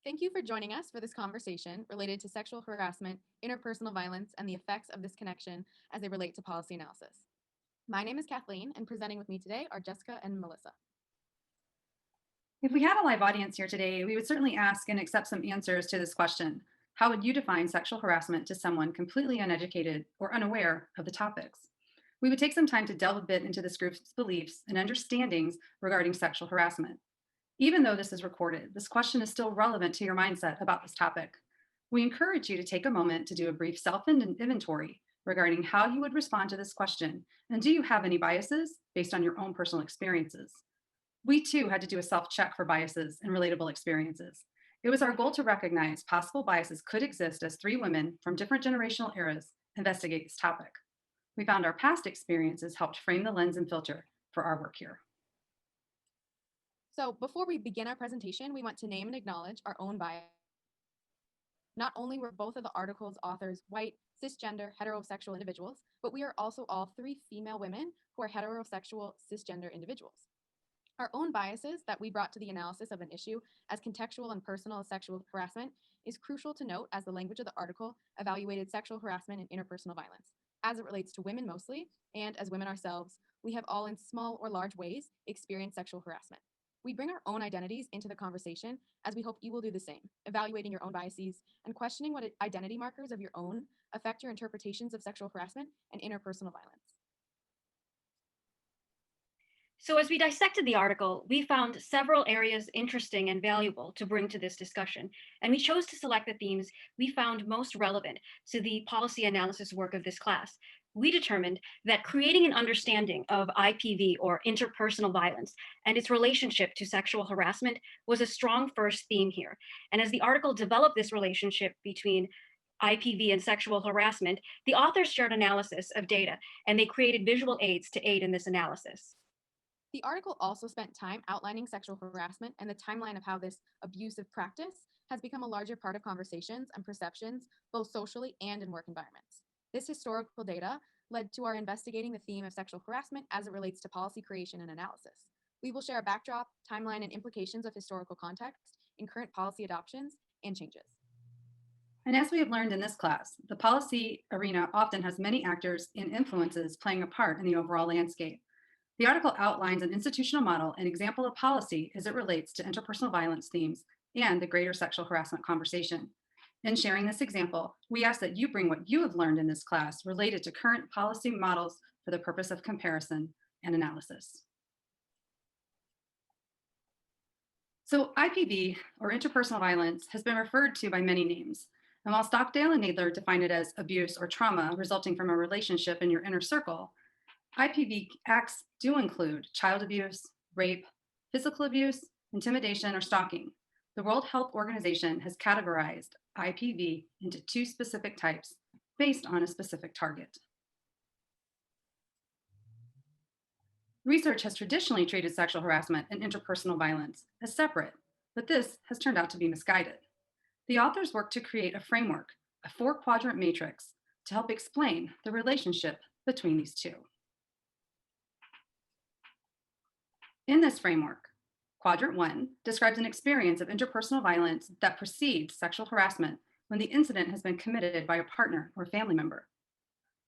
Thank you for joining us for this conversation related to sexual harassment, interpersonal violence, and the effects of this connection as they relate to policy analysis. My name is Kathleen, and presenting with me today are Jessica and Melissa. If we had a live audience here today, we would certainly ask and accept some answers to this question. How would you define sexual harassment to someone completely uneducated or unaware of the topics? We would take some time to delve a bit into this group's beliefs and understandings regarding sexual harassment. Even though this is recorded, this question is still relevant to your mindset about this topic. We encourage you to take a moment to do a brief self-inventory regarding how you would respond to this question, and do you have any biases based on your own personal experiences? We too had to do a self-check for biases and relatable experiences. It was our goal to recognize possible biases could exist as three women from different generational eras investigate this topic. We found our past experiences helped frame the lens and filter for our work here. So before we begin our presentation, we want to name and acknowledge our own bias. Not only were both of the article's authors white, cisgender, heterosexual individuals, but we are also all three female women who are heterosexual, cisgender individuals. Our own biases that we brought to the analysis of an issue as contextual and personal as sexual harassment is crucial to note, as the language of the article evaluated sexual harassment and interpersonal violence. As it relates to women mostly, and as women ourselves, we have all in small or large ways experienced sexual harassment. We bring our own identities into the conversation, as we hope you will do the same, evaluating your own biases and questioning what identity markers of your own affect your interpretations of sexual harassment and interpersonal violence. So as we dissected the article, we found several areas interesting and valuable to bring to this discussion, and we chose to select the themes we found most relevant to the policy analysis work of this class. We determined that creating an understanding of IPV, or interpersonal violence, and its relationship to sexual harassment was a strong first theme here. And as the article developed this relationship between IPV and sexual harassment, the authors shared analysis of data, and they created visual aids to aid in this analysis. The article also spent time outlining sexual harassment and the timeline of how this abusive practice has become a larger part of conversations and perceptions, both socially and in work environments. This historical data led to our investigating the theme of sexual harassment as it relates to policy creation and analysis. We will share a backdrop, timeline, and implications of historical context in current policy adoptions and changes. And as we have learned in this class, the policy arena often has many actors and influences playing a part in the overall landscape. The article outlines an institutional model and example of policy as it relates to interpersonal violence themes and the greater sexual harassment conversation. In sharing this example, we ask that you bring what you have learned in this class related to current policy models for the purpose of comparison and analysis. So IPV, or interpersonal violence, has been referred to by many names. And while Stockdale and Nadler define it as abuse or trauma resulting from a relationship in your inner circle, IPV acts do include child abuse, rape, physical abuse, intimidation, or stalking. The World Health Organization has categorized IPV into two specific types based on a specific target. Research has traditionally treated sexual harassment and interpersonal violence as separate, but this has turned out to be misguided. The authors worked to create a framework, a four-quadrant matrix, to help explain the relationship between these two. In this framework, Quadrant 1 describes an experience of interpersonal violence that precedes sexual harassment when the incident has been committed by a partner or family member.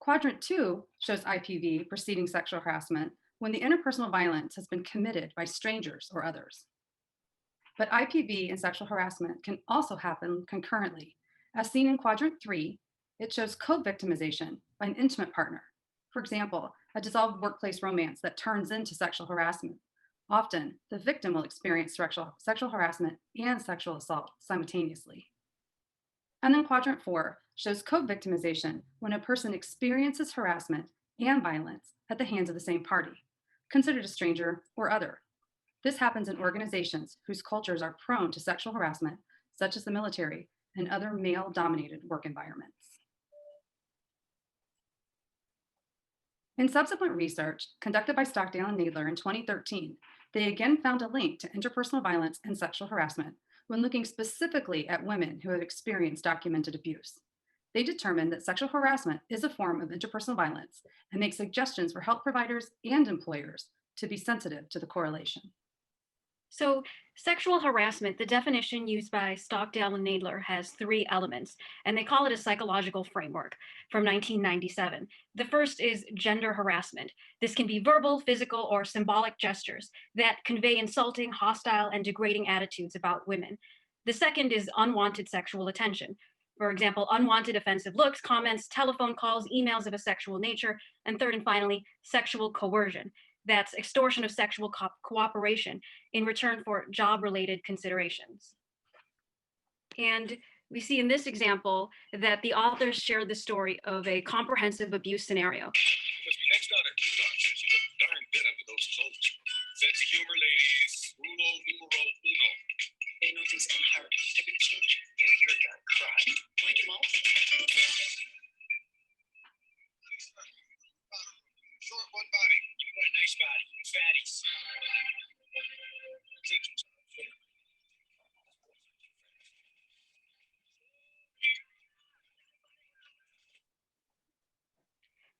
Quadrant 2 shows IPV preceding sexual harassment when the interpersonal violence has been committed by strangers or others. But IPV and sexual harassment can also happen concurrently. As seen in Quadrant 3, it shows co-victimization by an intimate partner. For example, a dissolved workplace romance that turns into sexual harassment. Often, the victim will experience sexual harassment and sexual assault simultaneously. And then Quadrant 4 shows co-victimization when a person experiences harassment and violence at the hands of the same party, considered a stranger or other. This happens in organizations whose cultures are prone to sexual harassment, such as the military and other male-dominated work environments. In subsequent research conducted by Stockdale and Nadler in 2013, they again found a link to interpersonal violence and sexual harassment when looking specifically at women who have experienced documented abuse. They determined that sexual harassment is a form of interpersonal violence and make suggestions for health providers and employers to be sensitive to the correlation. So, sexual harassment, the definition used by Stockdale and Nadler, has three elements, and they call it a psychological framework from 1997. The first is gender harassment. This can be verbal, physical, or symbolic gestures that convey insulting, hostile, and degrading attitudes about women. The second is unwanted sexual attention. For example, unwanted offensive looks, comments, telephone calls, emails of a sexual nature. And third and finally, sexual coercion. That's extortion of sexual cooperation in return for job-related considerations. And we see in this example that the authors share the story of a comprehensive abuse scenario. You must be next out of since you look darn good under those clothes. Sense of humor, ladies. Uno, numero uno. They know things ain't hard. They've been changed. You're gonna cry. Mind your mouth? Short one body. You got a nice body. You fatties.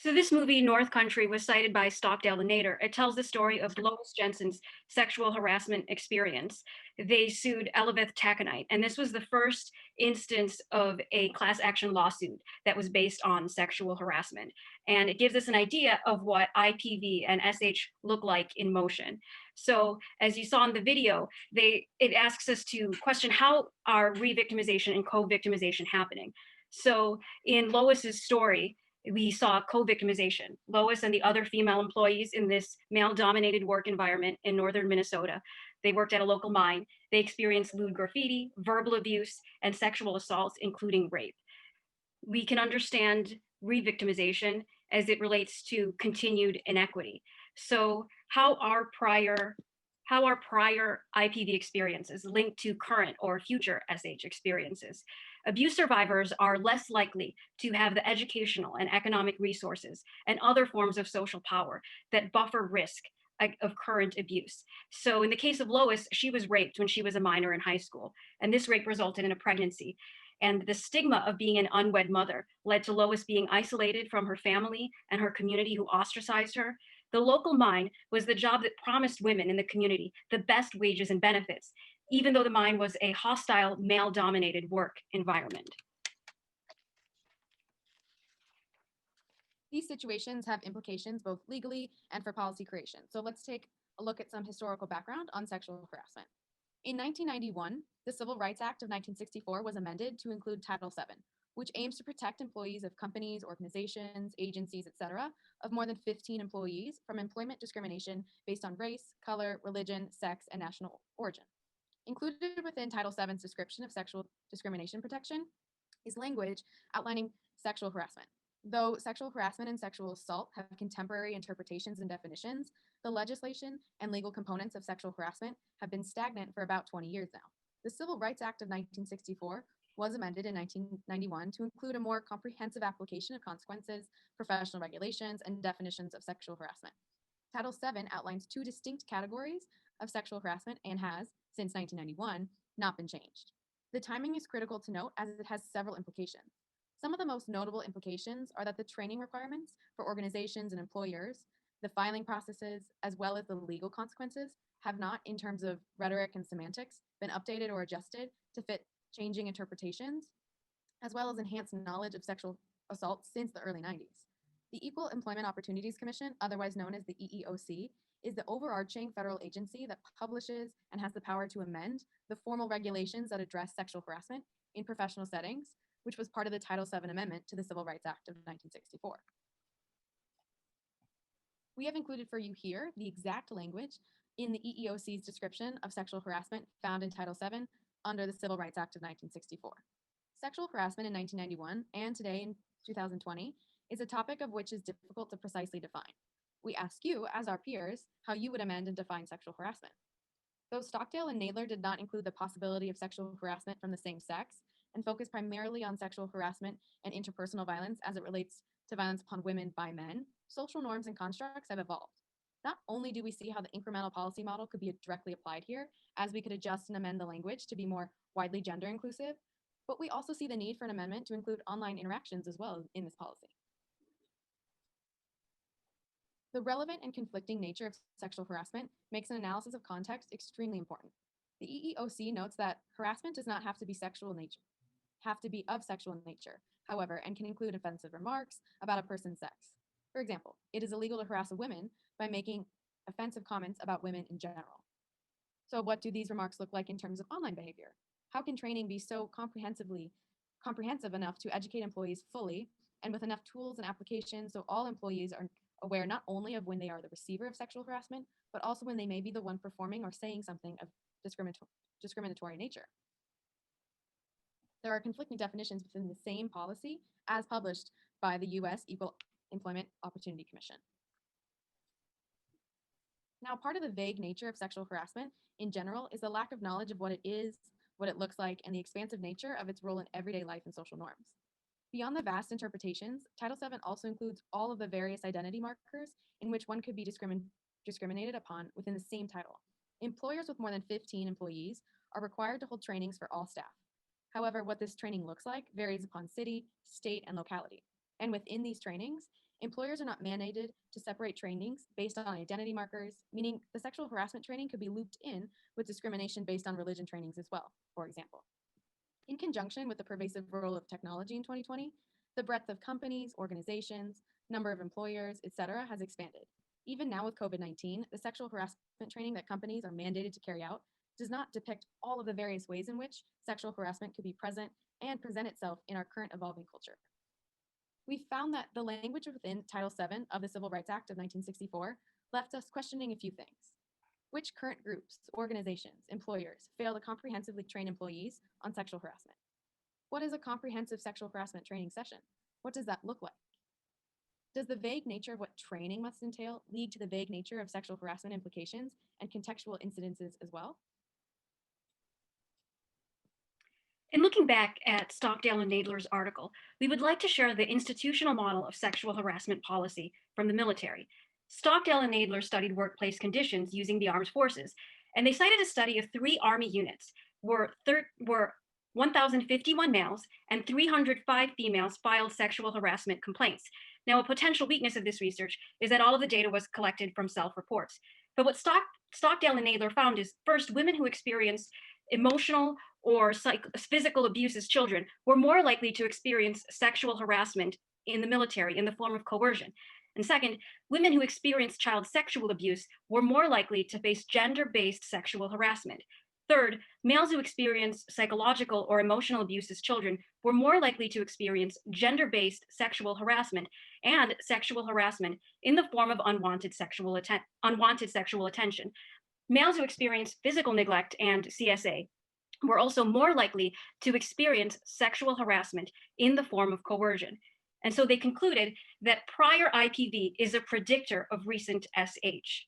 So this movie, North Country, was cited by Stockdale and Nadler. It tells the story of Lois Jensen's sexual harassment experience. They sued Elizabeth Taconite, and this was the first instance of a class action lawsuit that was based on sexual harassment. And it gives us an idea of what IPV and SH look like in motion. So as you saw in the video, it asks us to question how are revictimization and co-victimization happening. So in Lois's story, we saw co-victimization. Lois and the other female employees in this male-dominated work environment in northern Minnesota, they worked at a local mine. They experienced lewd graffiti, verbal abuse, and sexual assaults, including rape. We can understand revictimization as it relates to continued inequity. So how are prior IPV experiences linked to current or future SH experiences? Abuse survivors are less likely to have the educational and economic resources and other forms of social power that buffer risk of current abuse. So in the case of Lois, she was raped when she was a minor in high school, and this rape resulted in a pregnancy. And the stigma of being an unwed mother led to Lois being isolated from her family and her community who ostracized her. The local mine was the job that promised women in the community the best wages and benefits, even though the mine was a hostile, male-dominated work environment. These situations have implications both legally and for policy creation. So let's take a look at some historical background on sexual harassment. In 1991, the Civil Rights Act of 1964 was amended to include Title VII, which aims to protect employees of companies, organizations, agencies, etc., of more than 15 employees from employment discrimination based on race, color, religion, sex, and national origin. Included within Title VII's description of sexual discrimination protection is language outlining sexual harassment. Though sexual harassment and sexual assault have contemporary interpretations and definitions, the legislation and legal components of sexual harassment have been stagnant for about 20 years now. The Civil Rights Act of 1964 was amended in 1991 to include a more comprehensive application of consequences, professional regulations, and definitions of sexual harassment. Title VII outlines two distinct categories of sexual harassment and has, since 1991, not been changed. The timing is critical to note as it has several implications. Some of the most notable implications are that the training requirements for organizations and employers, the filing processes, as well as the legal consequences, have not, in terms of rhetoric and semantics, been updated or adjusted to fit changing interpretations, as well as enhanced knowledge of sexual assault since the early 90s. The Equal Employment Opportunities Commission, otherwise known as the EEOC, is the overarching federal agency that publishes and has the power to amend the formal regulations that address sexual harassment in professional settings, which was part of the Title VII Amendment to the Civil Rights Act of 1964. We have included for you here the exact language in the EEOC's description of sexual harassment found in Title VII under the Civil Rights Act of 1964. Sexual harassment in 1991 and today in 2020 is a topic of which is difficult to precisely define. We ask you, as our peers, how you would amend and define sexual harassment. Though Stockdale and Nadler did not include the possibility of sexual harassment from the same sex and focus primarily on sexual harassment and interpersonal violence as it relates to violence upon women by men, social norms and constructs have evolved. Not only do we see how the incremental policy model could be directly applied here, as we could adjust and amend the language to be more widely gender inclusive, but we also see the need for an amendment to include online interactions as well in this policy. The relevant and conflicting nature of sexual harassment makes an analysis of context extremely important. The EEOC notes that harassment does not have to be of sexual nature, however, and can include offensive remarks about a person's sex. For example, it is illegal to harass a woman by making offensive comments about women in general. So what do these remarks look like in terms of online behavior? How can training be so comprehensive enough to educate employees fully and with enough tools and applications so all employees are aware not only of when they are the receiver of sexual harassment, but also when they may be the one performing or saying something of discriminatory nature? There are conflicting definitions within the same policy as published by the U.S. Equal Employment Opportunity Commission. Now, part of the vague nature of sexual harassment in general is the lack of knowledge of what it is, what it looks like, and the expansive nature of its role in everyday life and social norms. Beyond the vast interpretations, Title VII also includes all of the various identity markers in which one could be discriminated upon within the same title. Employers with more than 15 employees are required to hold trainings for all staff. However, what this training looks like varies upon city, state, and locality. And within these trainings, employers are not mandated to separate trainings based on identity markers, meaning the sexual harassment training could be looped in with discrimination based on religion trainings as well, for example. In conjunction with the pervasive role of technology in 2020, the breadth of companies, organizations, number of employers, etc., has expanded. Even now with COVID-19, the sexual harassment training that companies are mandated to carry out does not depict all of the various ways in which sexual harassment could be present and present itself in our current evolving culture. We found that the language within Title VII of the Civil Rights Act of 1964 left us questioning a few things. Which current groups, organizations, employers fail to comprehensively train employees on sexual harassment? What is a comprehensive sexual harassment training session? What does that look like? Does the vague nature of what training must entail lead to the vague nature of sexual harassment implications and contextual incidences as well? In looking back at Stockdale and Nadler's article, we would like to share the institutional model of sexual harassment policy from the military. Stockdale and Nadler studied workplace conditions using the armed forces, and they cited a study of 3 Army units where 1,051 males and 305 females filed sexual harassment complaints. Now, a potential weakness of this research is that all of the data was collected from self-reports. But what Stockdale and Nadler found is, first, women who experienced emotional or physical abuse as children were more likely to experience sexual harassment in the military in the form of coercion. And second, women who experienced child sexual abuse were more likely to face gender-based sexual harassment. Third, males who experienced psychological or emotional abuse as children were more likely to experience gender-based sexual harassment and sexual harassment in the form of unwanted sexual attention. Males who experienced physical neglect and CSA were also more likely to experience sexual harassment in the form of coercion. And so they concluded that prior IPV is a predictor of recent SH.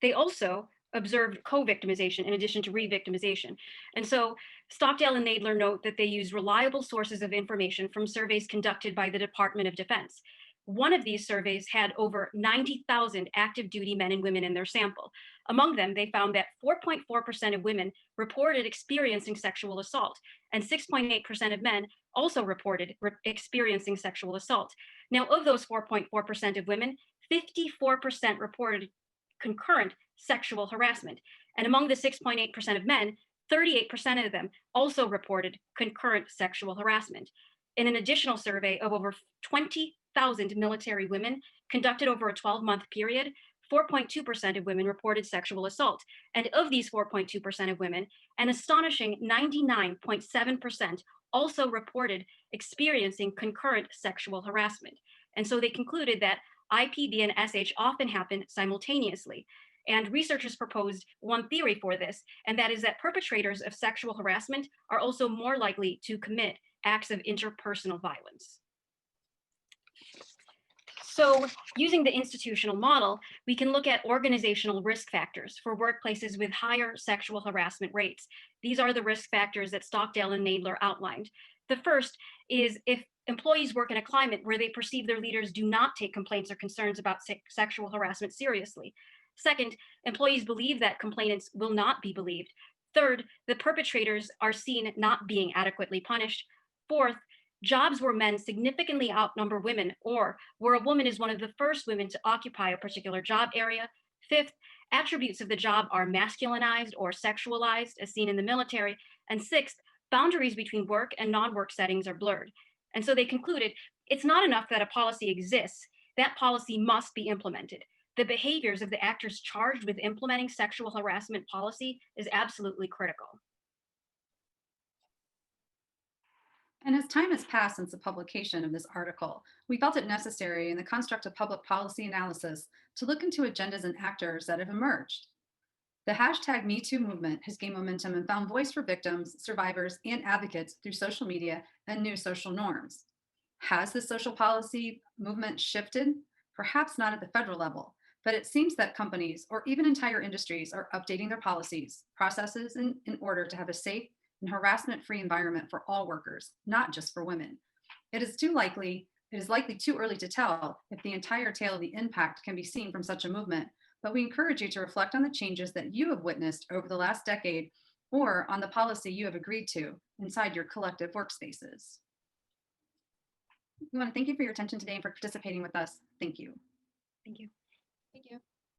They also observed co-victimization in addition to revictimization. And so Stockdale and Nadler note that they use reliable sources of information from surveys conducted by the Department of Defense. One of these surveys had over 90,000 active duty men and women in their sample. Among them, they found that 4.4% of women reported experiencing sexual assault, and 6.8% of men also reported experiencing sexual assault. Now, of those 4.4% of women, 54% reported concurrent sexual harassment. And among the 6.8% of men, 38% of them also reported concurrent sexual harassment. In an additional survey of over 20,000 military women conducted over a 12-month period, 4.2% of women reported sexual assault. And of these 4.2% of women, an astonishing 99.7% also reported experiencing concurrent sexual harassment. And so they concluded that IPV and SH often happen simultaneously. And researchers proposed one theory for this, and that is that perpetrators of sexual harassment are also more likely to commit acts of interpersonal violence. So using the institutional model, we can look at organizational risk factors for workplaces with higher sexual harassment rates. These are the risk factors that Stockdale and Nadler outlined. The first is if employees work in a climate where they perceive their leaders do not take complaints or concerns about sexual harassment seriously. Second, employees believe that complainants will not be believed. Third, the perpetrators are seen not being adequately punished. Fourth, jobs where men significantly outnumber women, or where a woman is one of the first women to occupy a particular job area. Fifth, attributes of the job are masculinized or sexualized, as seen in the military. And sixth, boundaries between work and non-work settings are blurred. And so they concluded, it's not enough that a policy exists, that policy must be implemented. The behaviors of the actors charged with implementing sexual harassment policy is absolutely critical. And as time has passed since the publication of this article, we felt it necessary in the construct of public policy analysis to look into agendas and actors that have emerged. The hashtag #MeToo movement has gained momentum and found voice for victims, survivors, and advocates through social media and new social norms. Has the social policy movement shifted? Perhaps not at the federal level, but it seems that companies or even entire industries are updating their policies, processes in order to have a safe and harassment-free environment for all workers, not just for women. It is likely too early to tell if the entire tale of the impact can be seen from such a movement, but we encourage you to reflect on the changes that you have witnessed over the last decade or on the policy you have agreed to inside your collective workspaces. We want to thank you for your attention today and for participating with us. Thank you. Thank you. Thank you.